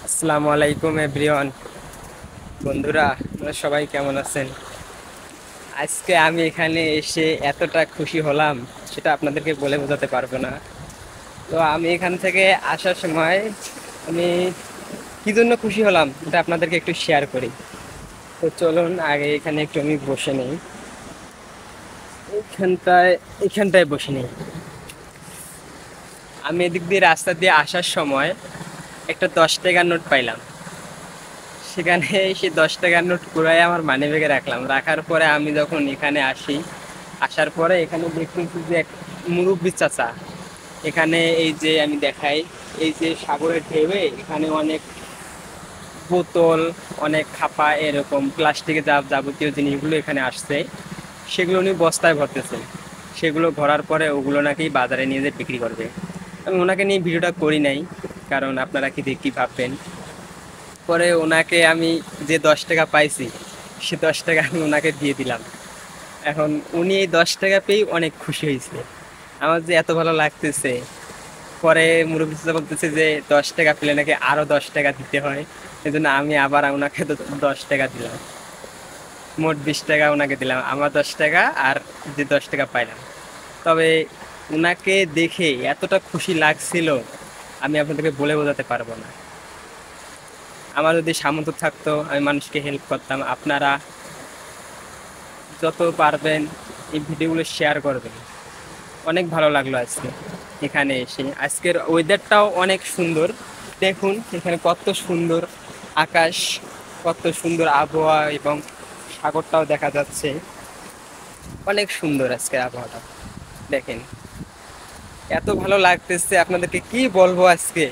আসসালামু আলাইকুম এভরিওয়ান। বন্ধুরা, আপনারা সবাই কেমন আছেন? আজকে আমি এখানে এসে এতটা খুশি হলাম, সেটা আপনাদেরকে বলে বোঝাতে পারবো না। তো আমি এখান থেকে আসার সময় আমি কি জন্য খুশি হলাম এটা আপনাদেরকে একটু শেয়ার করি। তো চলুন আগে এখানে একটু আমি বসে নেই। এইখানটায় এইখানটায় বসে নেই। আমি এদিক দিয়ে রাস্তা দিয়ে আসার সময় একটা 10 টাকার নোট পাইলাম। সেখানে সেই 10 টাকার নোট কুড়াই আমার মানি ব্যাগে রাখলাম। রাখার পরে আমি যখন এখানে আসি, আসার পরে এখানে দেখতেছি যে এক মুরব্বি চাচা এখানে, এই যে আমি দেখাই, এই যে সাগরের ঢেউয়ে এখানে অনেক বোতল, অনেক খাপা, এরকম প্লাস্টিকের যাবতীয় জিনিসগুলো এখানে আসছে। সেগুলো উনি বস্তায় ভরতেছে। সেগুলো ভরার পরে ওগুলো নাকি বাজারে নিয়ে যেয়ে বিক্রি করবে। আমি ওনাকে নিয়ে ভিডিওটা করি নাই, কারণ আপনারা কি ভাববেন। পরে ওনাকে আমি যে 10 টাকা পাইছি, সে 10 টাকা আমি ওনাকে দিয়ে দিলাম। এখন উনি এই 10 টাকা পেয়ে অনেক খুশি হয়েছে। আমার যে এত ভালো লাগতেছে। পরে মুরব্বি চাচা বলতেছে যে 10 টাকা পেলে নাকি আরো 10 টাকা দিতে হয়। এই জন্য আমি আবার ওনাকে 10 টাকা দিলাম। মোট 20 টাকা ওনাকে দিলাম, আমার 10 টাকা আর যে 10 টাকা পাইলাম। তবে ওনাকে দেখে এতটা খুশি লাগছিল, আমি আপনাদেরকে বলে বোঝাতে পারবো না। আমার যদি সামর্থ্য থাকতো আমি মানুষকে হেল্প করতাম। আপনারা যত পারবেন এই ভিডিওগুলো শেয়ার করবেন। অনেক ভালো লাগলো আজকে এখানে এসে। আজকের ওয়েদারটাও অনেক সুন্দর। দেখুন এখানে কত সুন্দর আকাশ, কত সুন্দর আবহাওয়া, এবং সাগরটাও দেখা যাচ্ছে। অনেক সুন্দর আজকের আবহাওয়াটা। দেখেন এত ভালো লাগতেছে, আপনাদেরকে কি বলবো আজকে।